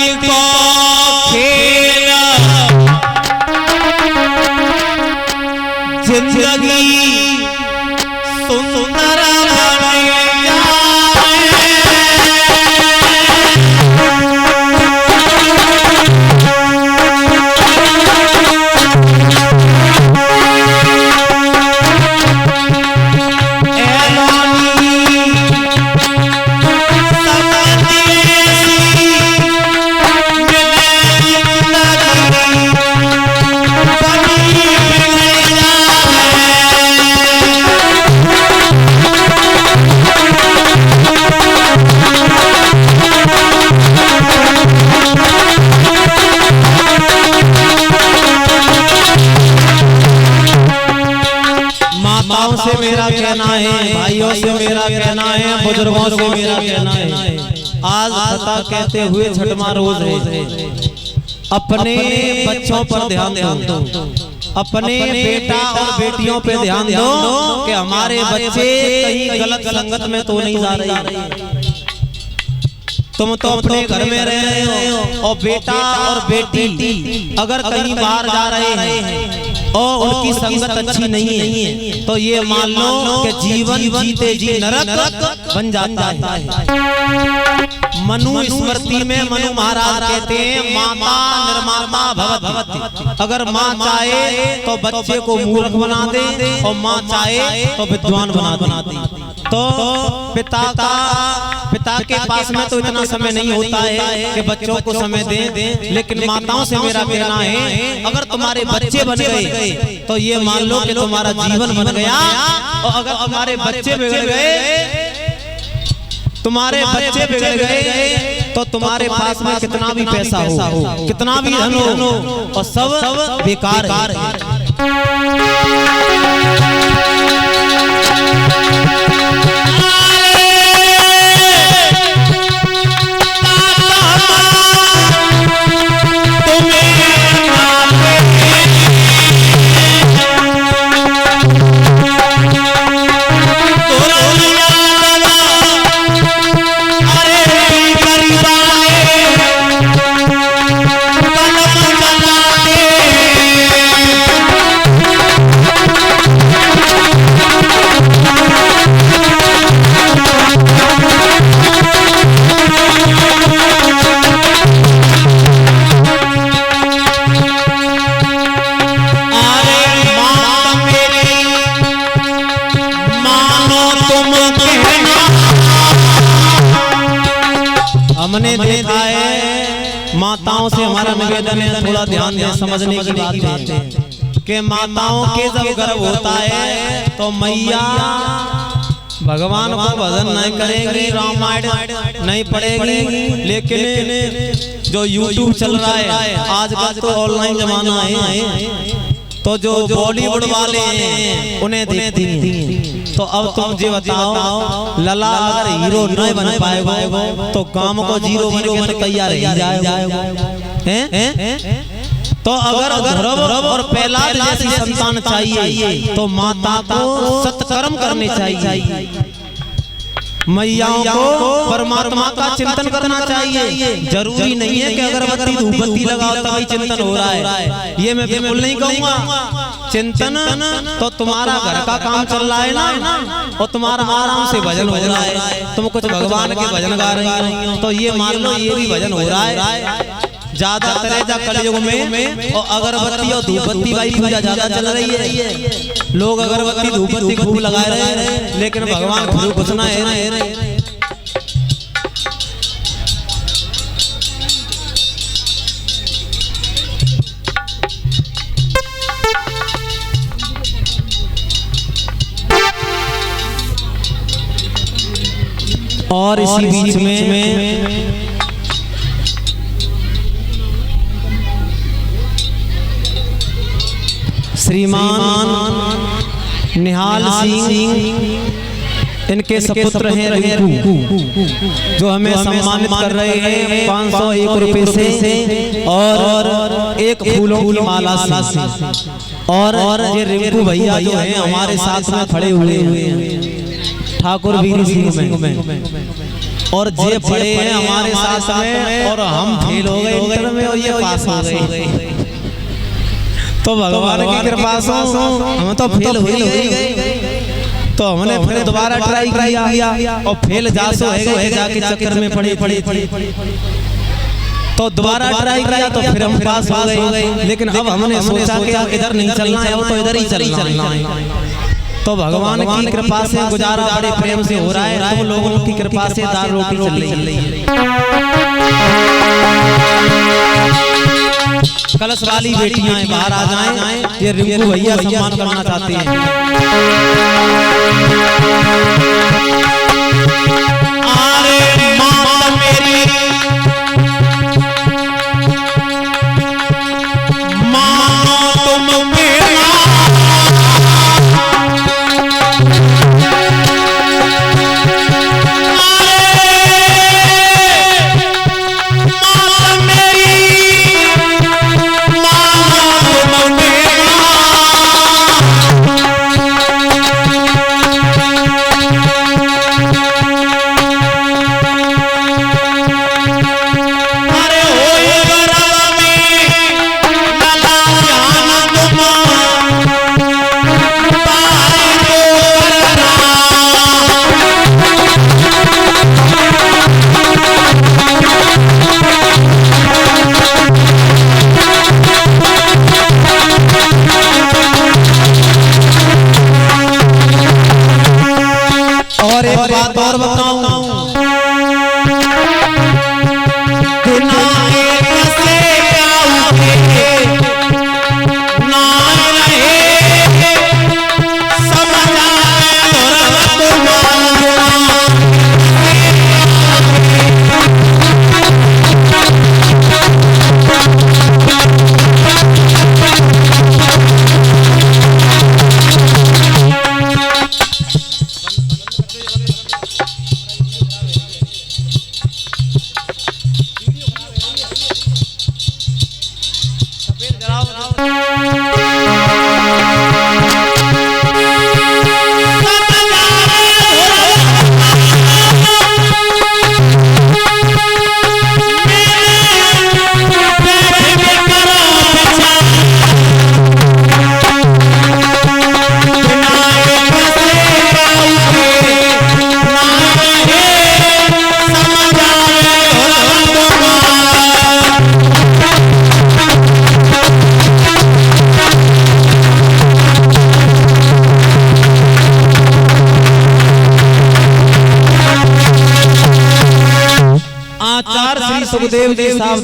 प्रकृति को खेल जिंदगी सुंदर से मेरा कहना है, भाइयों से मेरा कहना है, बुजुर्गों से मेरा कहना है, आज सता कहते हुए छठवां रोज है। अपने बच्चों पर ध्यान दो, अपने बेटा और बेटियों पे ध्यान दो कि हमारे बच्चे कहीं गलत संगत में तो नहीं जा रहे। तुम तो अपने घर में रह रहे हो और बेटा और बेटी अगर कहीं बाहर जा रहे हैं और उनकी संगत अच्छी नहीं है तो ये मान लो कि जीवन जीते जी नरक बन जाता है। मनु स्मृति में मनु महाराज कहते हैं माता निर्माता भवति। अगर माँ चाहे तो बच्चे को मूर्ख बना दे और माँ चाहे तो विद्वान बना दे। तो पिता के पास में तो इतना समय नहीं होता है कि बच्चों को समय दे, लेकिन माताओं से मेरा कहना है अगर तुम्हारे बच्चे बन गए तो ये मान लो कि तुम्हारा जीवन बन गया। और अगर तुम्हारे बच्चे बिगड़ गए तो तुम्हारे पास में कितना भी पैसा हो, कितना भी धन हो और सब बेकार है। हमने देखा है माताओं से हमारा निवेदन है थोड़ा ध्यान दें, समझने की बात है कि माताओं के जब गर्भ होता है तो मैया भगवान को भजन नहीं करेगी, रामायण नहीं पढ़ेगी, लेकिन जो YouTube चल रहा है आजकल तो ऑनलाइन जमाना है तो जो बॉलीवुड वाले हैं उन्हें देखती हैं। तो अब तुम ये बताओ लला अगर हीरो नहीं बन पाएगा तो काम को जीरो बन तैयार ही जाएगा। तो अगर ध्रुव और प्रहलाद जैसी संतान चाहिए तो माता को सत्कर्म करने चाहिए, मैयाओं को परमात्मा का चिंतन करना चाहिए। जरूरी नहीं है कि अगरबत्ती धूपबत्ती लगाओ तभी चिंतन हो रहा है, ये मैं बिल्कुल नहीं कहूँगा। चिंतन तो तुम्हारा घर का काम चल रहा है ना और तुम्हारा आराम से भजन हो रहा है, तुम कुछ भगवान के भजन गा रही हो तो ये मान लो ये भी भजन हो रहा है। ज्यादातर कलयुग में और अगरबत्ती और धूपबत्ती वाली पूजा ज्यादा चल रही है। लोग अगरबत्ती धूपबत्ती खूब लगा रहे हैं लेकिन भगवान खुद कुछ ना है। और इसी बीच में श्रीमान निहाल सिंह इनके सपुत्र हैं रिंकू जो हमें सम्मानित कर रहे हैं 501 रुपए से और एक फूलों की माला से। और ये रिंकू भैया जो हैं हमारे साथ में खड़े हुए हैं ठाकुर वीर सिंह में और जे पढ़े हैं हमारे साथ में और हम फेल हो गए इंटर में और ये पास हो गए, तो भगवान की कृपा से हम तो फेल हो गए। तो हमने फिर दोबारा ट्राई किया और फेल जासो है जाके चक्कर में पड़ी। तो दोबारा ट्राई किया तो फिर हम पास हो गए। लेकिन अब हमने सोचा कि इधर नहीं चलना है, तो इधर ही चलना है। तो भगवान की कृपा से गुजारा बड़े प्रेम से हो रहा है। तो लोगों की कृपा से दाल रोटी चल रही है। कलश वाली बेटियां बाहर आ जाएं, ये रिंकू भैया सम्मान करना चाहते हैं। अरे माँ मेरी, माँ तुम मेरा, और बताऊं कि ना एक से आओगे ना रहे समझ आचार्य श्री सुखदेव जी साहब